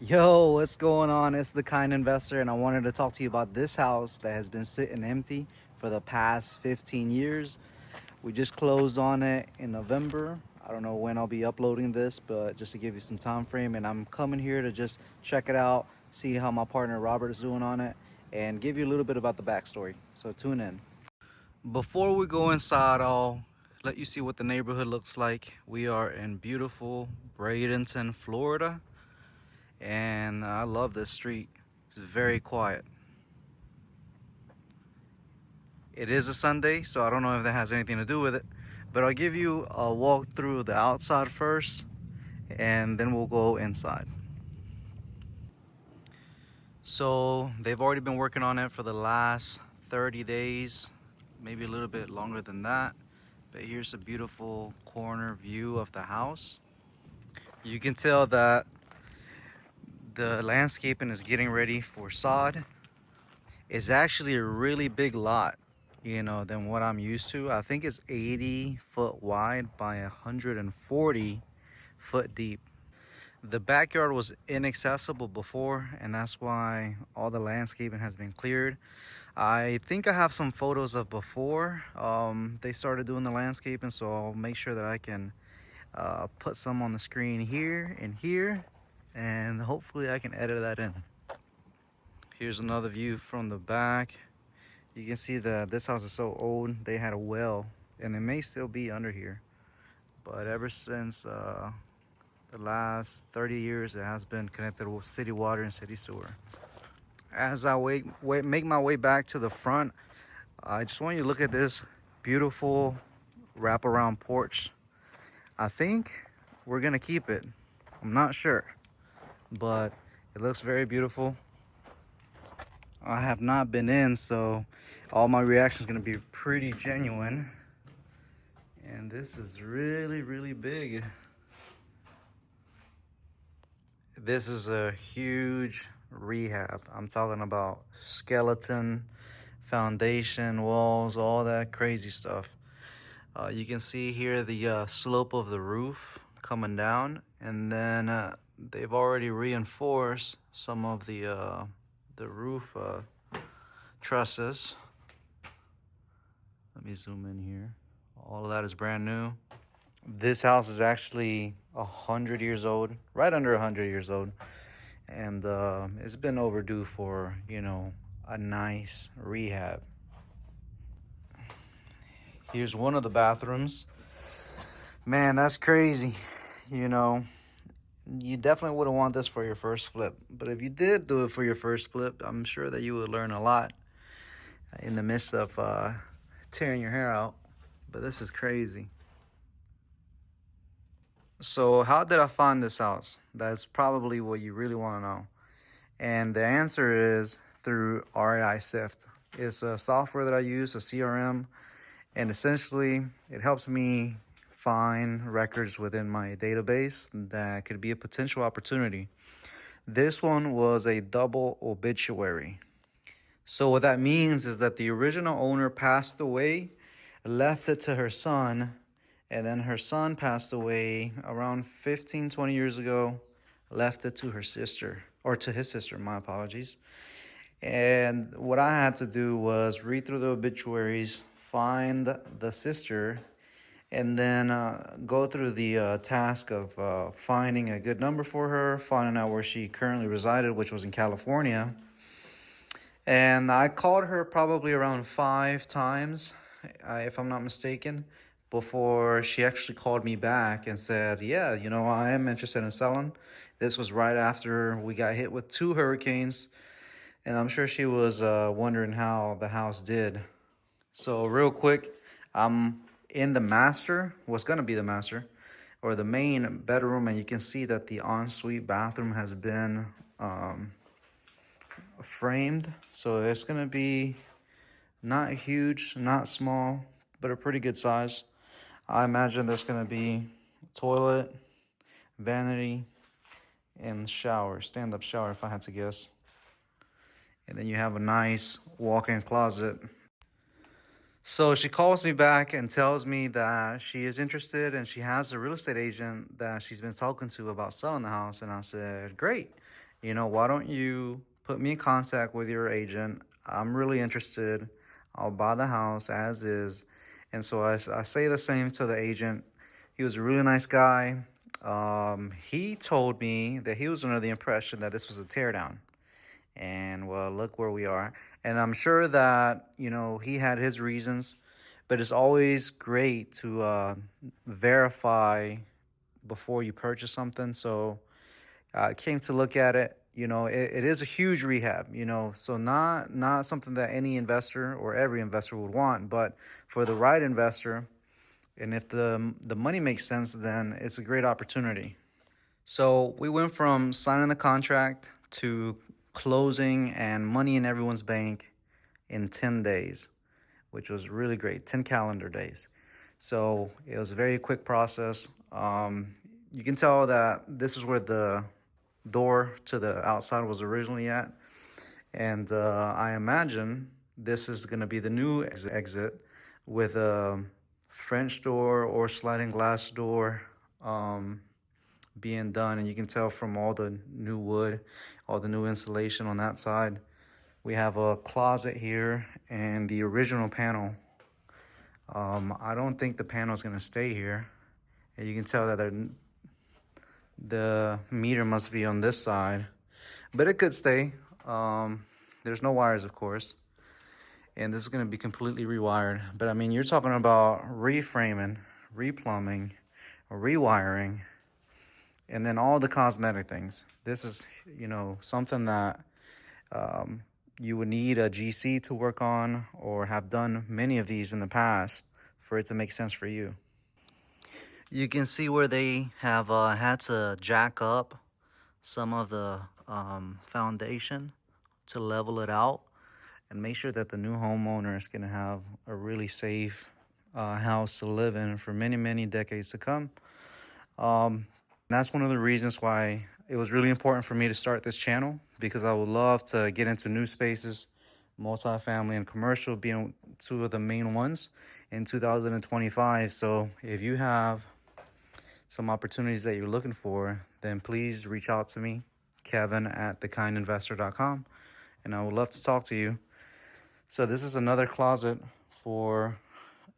Yo, what's going on? It's the Kind Investor, and I wanted to talk to you about this house that has been sitting empty for the past 15 years. We just closed on it in November. I don't know when I'll be uploading this, but just to give you some time frame, and I'm coming here to just check it out, see how my partner Robert is doing on it, and give you a little bit about the backstory. So tune in. Before we go inside, I'll let you see what the neighborhood looks like. We are in beautiful Bradenton, Florida, and I love this street. It's very quiet. It is a Sunday, so I don't know if that has anything to do with it, but I'll give you a walk through the outside first, and then we'll go inside. So they've already been working on it for the last 30 days, maybe a little bit longer than that. But here's a beautiful corner view of the house. You can tell that the landscaping is getting ready for sod. It's actually a really big lot, than what I'm used to. I think it's 80 foot wide by 140 foot deep. The backyard was inaccessible before, and that's why all the landscaping has been cleared. I think I have some photos of before they started doing the landscaping, so I'll make sure that I can put some on the screen here and here, and hopefully I can edit that in. Here's another view from the back. You can see that this house is so old. They had a well, and it may still be under here, but ever since the last 30 years, it has been connected with city water and city sewer. As I make my way back to the front, I just want you to look at this beautiful wraparound porch. I think we're gonna keep it. I'm not sure, but it looks very beautiful. I have not been in, so all my reaction is going to be pretty genuine. And this is really, really big. This is a huge rehab. I'm talking about skeleton, foundation, walls, all that crazy stuff. You can see here the slope of the roof coming down, and then they've already reinforced some of the roof trusses. Let me zoom in here. All of that is brand new. This house is actually 100 years old, right under 100 years old, and it's been overdue for a nice rehab. Here's one of the bathrooms. Man, that's crazy. You definitely wouldn't want this for your first flip, but if you did do it for your first flip, I'm sure that you would learn a lot in the midst of tearing your hair out. But this is crazy. So how did I find this house? That's probably what you really want to know. And the answer is through RAI Sift. It's a software that I use, a CRM, and essentially it helps me find records within my database that could be a potential opportunity. This one was a double obituary. So what that means is that the original owner passed away, left it to her son, and then her son passed away around 15, 20 years ago, left it to her sister, or to his sister, my apologies. And what I had to do was read through the obituaries, find the sister, and then go through the task of finding a good number for her, finding out where she currently resided, which was in California. And I called her probably around 5 times, if I'm not mistaken, before she actually called me back and said, yeah, I am interested in selling. This was right after we got hit with 2 hurricanes, and I'm sure she was wondering how the house did. So real quick, I'm in the master, what's gonna be the master, or the main bedroom, and you can see that the ensuite bathroom has been framed. So it's gonna be not huge, not small, but a pretty good size. I imagine there's gonna be toilet, vanity, and shower, stand-up shower if I had to guess. And then you have a nice walk-in closet. So she calls me back and tells me that she is interested and she has a real estate agent that she's been talking to about selling the house. And I said, great. why don't you put me in contact with your agent? I'm really interested. I'll buy the house as is. And so I say the same to the agent. He was a really nice guy. He told me that he was under the impression that this was a teardown. And well, look where we are. And I'm sure that, he had his reasons, but it's always great to verify before you purchase something. So I came to look at it. It is a huge rehab. So not something that any investor or every investor would want, but for the right investor, and if the money makes sense, then it's a great opportunity. So we went from signing the contract to closing and money in everyone's bank in 10 days, which was really great, 10 calendar days. So it was a very quick process. You can tell that this is where the door to the outside was originally at. And I imagine this is going to be the new exit with a French door or sliding glass door being done. And you can tell from all the new wood, all the new insulation on that side. We have a closet here and the original panel. I don't think the panel is going to stay here. And you can tell that the meter must be on this side, but it could stay. There's no wires, of course. And this is going to be completely rewired. But I mean, you're talking about reframing, replumbing, rewiring, and then all the cosmetic things. This is, something that you would need a GC to work on or have done many of these in the past for it to make sense for you. You can see where they have had to jack up some of the foundation to level it out and make sure that the new homeowner is going to have a really safe house to live in for many, many decades to come. That's one of the reasons why it was really important for me to start this channel, because I would love to get into new spaces, multifamily and commercial being two of the main ones in 2025. So if you have some opportunities that you're looking for, then please reach out to me, kevin@thekindinvestor.com, and I would love to talk to you. So this is another closet for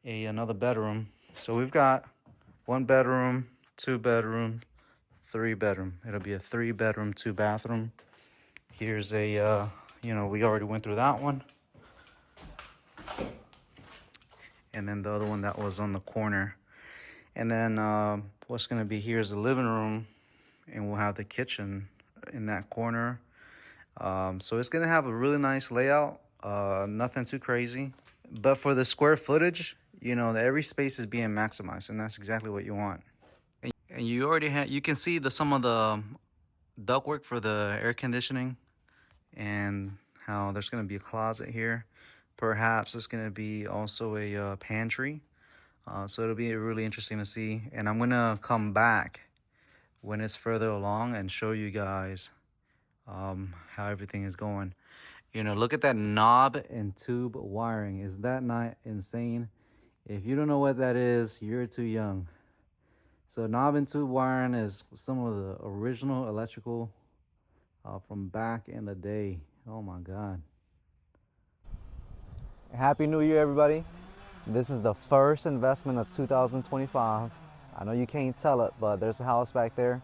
another bedroom. So we've got 1 bedroom, 2 bedroom, 3 bedroom. It'll be a 3 bedroom, 2 bathroom. Here's a, we already went through that one. And then the other one that was on the corner. And then what's going to be here is the living room, and we'll have the kitchen in that corner. So it's going to have a really nice layout, nothing too crazy. But for the square footage, every space is being maximized, and that's exactly what you want. And you already you can see some of the ductwork for the air conditioning, and how there's going to be a closet here. Perhaps it's going to be also a pantry. So it'll be really interesting to see. And I'm going to come back when it's further along and show you guys how everything is going. Look at that knob and tube wiring. Is that not insane? If you don't know what that is, you're too young. So knob and tube wiring is some of the original electrical from back in the day. Oh my God. Happy New Year, everybody. This is the first investment of 2025. I know you can't tell it, but there's a house back there.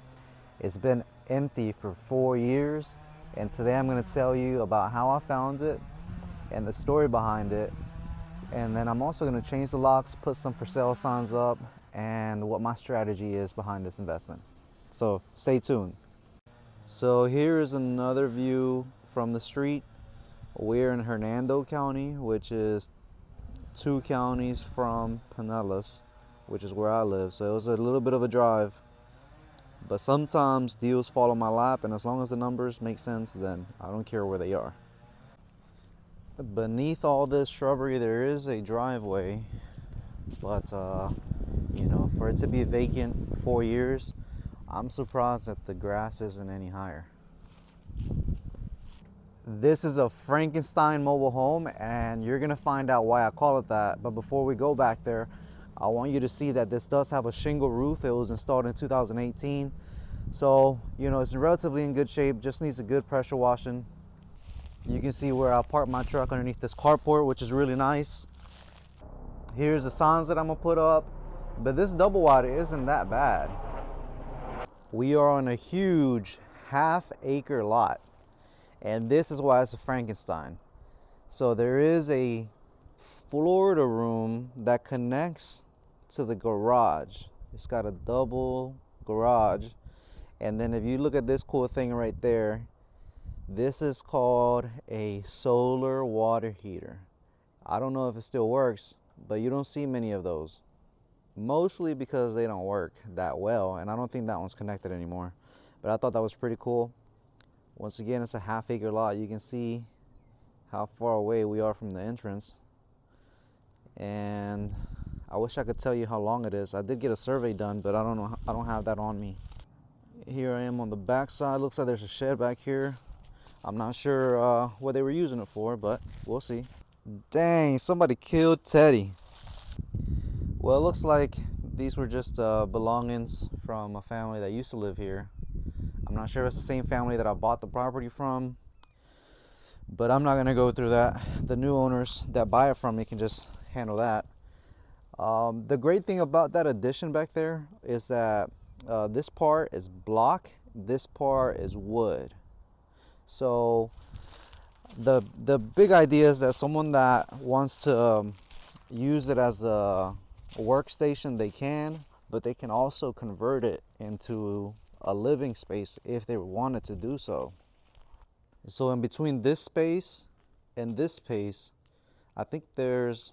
It's been empty for 4 years. And today I'm going to tell you about how I found it and the story behind it. And then I'm also going to change the locks, put some for sale signs up, and what my strategy is behind this investment. So stay tuned. So here is another view from the street. We're in Hernando County, which is 2 counties from Pinellas, which is where I live. So it was a little bit of a drive. But sometimes deals fall on my lap, and as long as the numbers make sense, then I don't care where they are. Beneath all this shrubbery, there is a driveway, but for it to be vacant 4 years, I'm surprised that the grass isn't any higher. This is a Frankenstein mobile home, and you're gonna find out why I call it that. But before we go back there, I want you to see that this does have a shingle roof. It was installed in 2018. So, it's relatively in good shape, just needs a good pressure washing. You can see where I parked my truck underneath this carport, which is really nice. Here's the signs that I'm gonna put up, but this double wide isn't that bad. We are on a huge half-acre lot, and this is why it's a Frankenstein. So there is a Florida room that connects to the garage. It's got a double garage, and then if you look at this cool thing right there, this is called a solar water heater. I don't know if it still works, but you don't see many of those. Mostly because they don't work that well, and I don't think that one's connected anymore. But I thought that was pretty cool. Once again, it's a half-acre lot. You can see how far away we are from the entrance. And I wish I could tell you how long it is. I did get a survey done, but I don't know. I don't have that on me. Here I am on the back side. Looks like there's a shed back here. I'm not sure what they were using it for, but we'll see. Dang, somebody killed Teddy. Well, it looks like these were just belongings from a family that used to live here. I'm not sure if it's the same family that I bought the property from, but I'm not gonna go through that. The new owners that buy it from me can just handle that. The great thing about that addition back there is that this part is block, this part is wood. So the big idea is that someone that wants to use it as a workstation, they can, but they can also convert it into a living space if they wanted to do so. So in between this space and this space, I think there's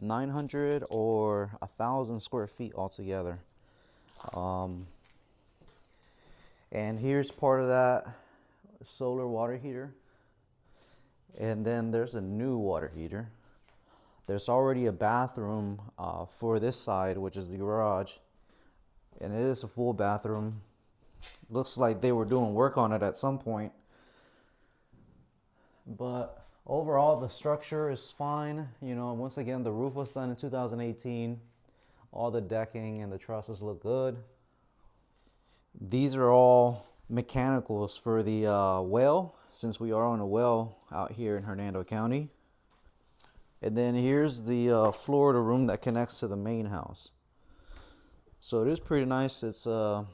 900 or 1,000 square feet altogether. And here's part of that solar water heater. And then there's a new water heater. There's already a bathroom for this side, which is the garage. And it is a full bathroom. Looks like they were doing work on it at some point. But overall, the structure is fine. Once again, the roof was done in 2018. All the decking and the trusses look good. These are all mechanicals for the well, since we are on a well out here in Hernando County. And then here's the Florida room that connects to the main house. So it is pretty nice. It's not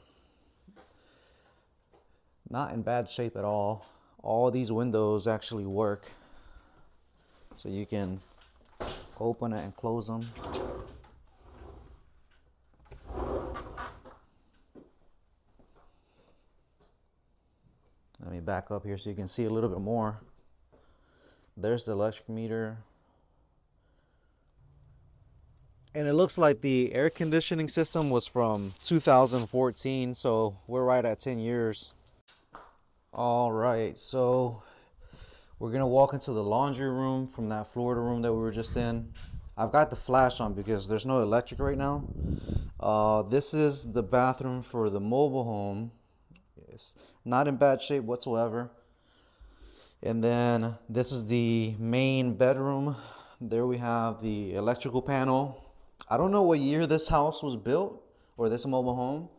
in bad shape at all. All these windows actually work. So you can open it and close them. Let me back up here so you can see a little bit more. There's the electric meter. And it looks like the air conditioning system was from 2014, so we're right at 10 years. All right, so we're gonna walk into the laundry room from that Florida room that we were just in. I've got the flash on because there's no electric right now. This is the bathroom for the mobile home. It's not in bad shape whatsoever. And then this is the main bedroom. There we have the electrical panel. I don't know what year this house was built, or this mobile home,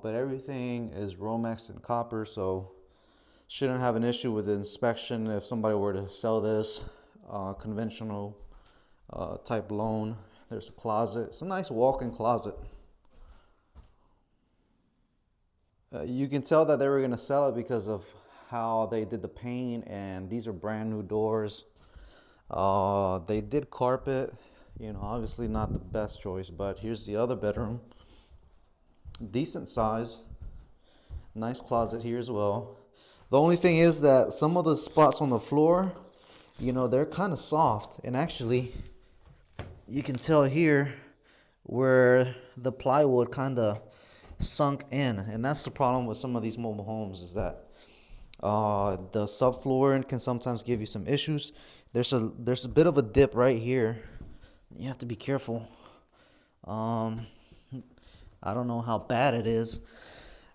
but everything is Romex and copper, so shouldn't have an issue with the inspection if somebody were to sell this conventional type loan. There's a closet. It's a nice walk-in closet. You can tell that they were going to sell it because of how they did the paint, and these are brand new doors. They did carpet. Obviously not the best choice, but here's the other bedroom. Decent size. Nice closet here as well. The only thing is that some of the spots on the floor, they're kind of soft. And actually, you can tell here where the plywood kind of sunk in. And that's the problem with some of these mobile homes, is that the subfloor can sometimes give you some issues. There's a bit of a dip right here. You have to be careful. I don't know how bad it is,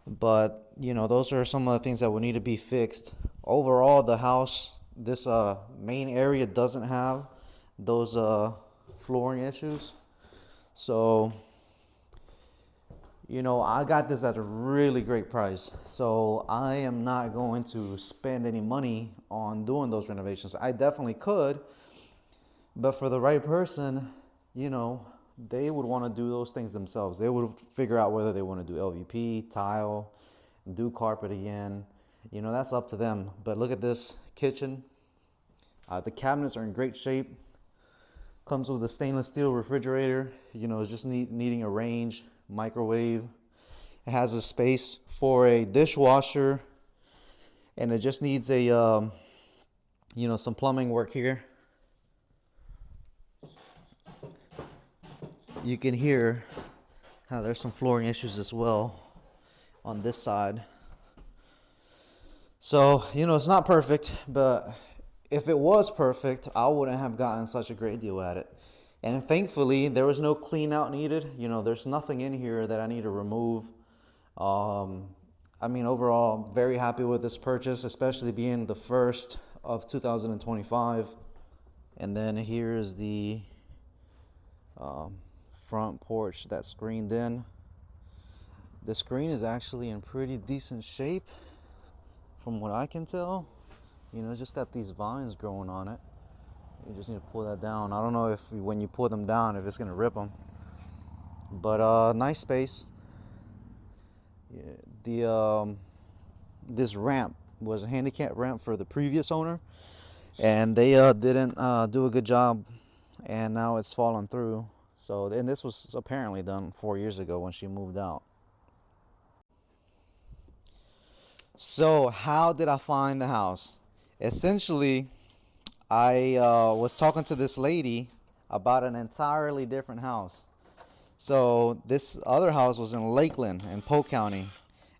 but those are some of the things that would need to be fixed. Overall, the house, this main area doesn't have those flooring issues. So You know, I got this at a really great price. So I am not going to spend any money on doing those renovations. I definitely could, but for the right person, you know, they would want to do those things themselves. They would figure out whether they want to do LVP, tile, do carpet again. You know, that's up to them. But look at this kitchen. The cabinets are in great shape. Comes with a stainless steel refrigerator. You know, it's just needing a range, microwave. It has a space for a dishwasher, and it just needs a, you know, some plumbing work here. You can hear how there's some flooring issues as well on this side. So, you know, it's not perfect, but if it was perfect, I wouldn't have gotten such a great deal at it. And thankfully, there was no clean out needed. You know, there's nothing in here that I need to remove. I mean, overall, very happy with this purchase, especially being the first of 2025. And then here's the front porch that's screened in. The screen is actually in pretty decent shape from what I can tell. You know, it's just got these vines growing on it. You just need to pull that down. I don't know if when you pull them down, if it's gonna rip them. But nice space. The this ramp was a handicap ramp for the previous owner, and they didn't do a good job, and now it's fallen through. So, and this was apparently done 4 years ago when she moved out. So, how did I find the house? Essentially, I was talking to this lady about an entirely different house. So this other house was in Lakeland in Polk County,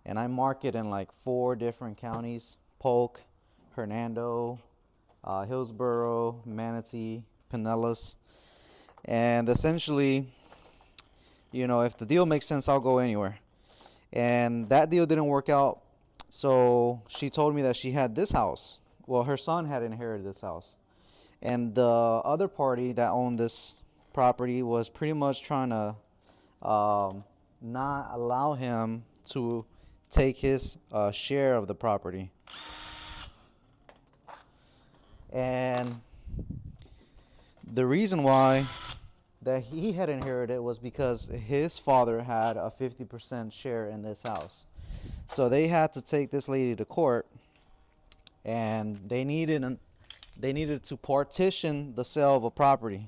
and I market in like 4 different counties: Polk, Hernando, Hillsborough, Manatee, Pinellas. And essentially, you know, if the deal makes sense, I'll go anywhere. And that deal didn't work out. So she told me that she had this house. Well, her son had inherited this house. And the other party that owned this property was pretty much trying to not allow him to take his share of the property. And the reason why that he had inherited was because his father had a 50% share in this house. So they had to take this lady to court, and they needed to partition the sale of a property.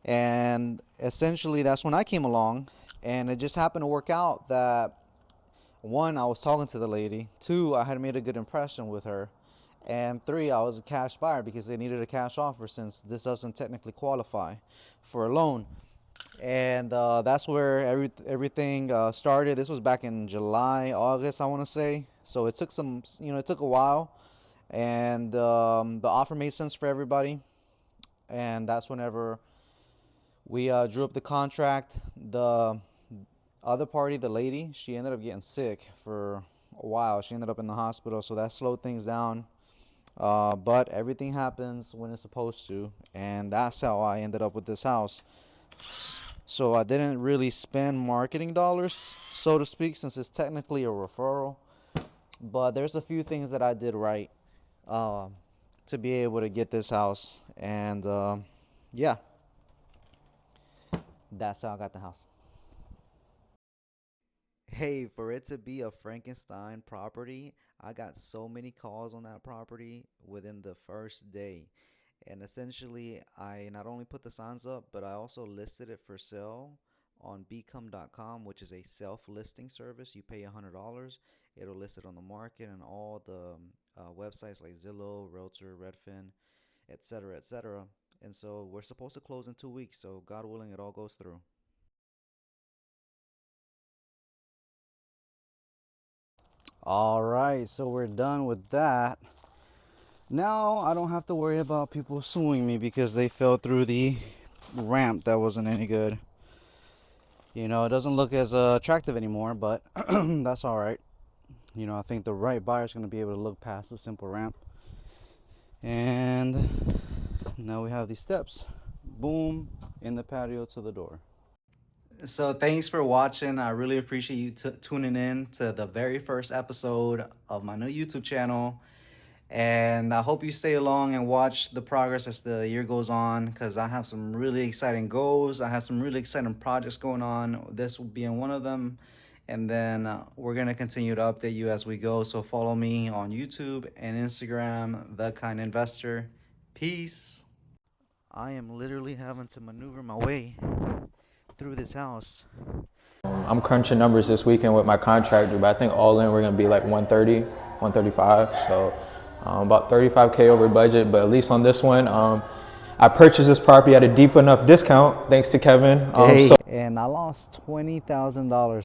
And essentially that's when I came along, and it just happened to work out that, one, I was talking to the lady, 2, I had made a good impression with her, and 3, I was a cash buyer because they needed a cash offer since this doesn't technically qualify for a loan. And that's where everything started. This was back in July, August, I want to say. So it took some, you know, it took a while, and the offer made sense for everybody. And that's whenever we drew up the contract. The other party, the lady, she ended up getting sick for a while. She ended up in the hospital, so that slowed things down. But everything happens when it's supposed to, and that's how I ended up with this house. So I didn't really spend marketing dollars, so to speak, since it's technically a referral. But there's a few things that I did right to be able to get this house. And yeah, that's how I got the house. Hey, for it to be a Frankenstein property, I got so many calls on that property within the first day. And essentially, I not only put the signs up, but I also listed it for sale on become.com, which is a self-listing service. You pay $100, it'll list it on the market and all the websites like Zillow, Realtor, Redfin, etc., etc. And so we're supposed to close in 2 weeks, so God willing, it all goes through. All right, so we're done with that. Now I don't have to worry about people suing me because they fell through the ramp that wasn't any good. You know, it doesn't look as attractive anymore, but that's all right. You know, I think the right buyer is going to be able to look past the simple ramp. And now we have these steps. Boom, in the patio to the door. So thanks for watching. I really appreciate you tuning in to the very first episode of my new YouTube channel. And I hope you stay along and watch the progress as the year goes on, because I have some really exciting goals. I have some really exciting projects going on, this will be in one of them. And then we're going to continue to update you as we go. So follow me on YouTube and Instagram, The Kind Investor. Peace. I am literally having to maneuver my way through this house. I'm crunching numbers this weekend with my contractor, but I think all in we're gonna be like 130, 135. So about 35K over budget, but at least on this one, I purchased this property at a deep enough discount, thanks to Kevin. And I lost $20,000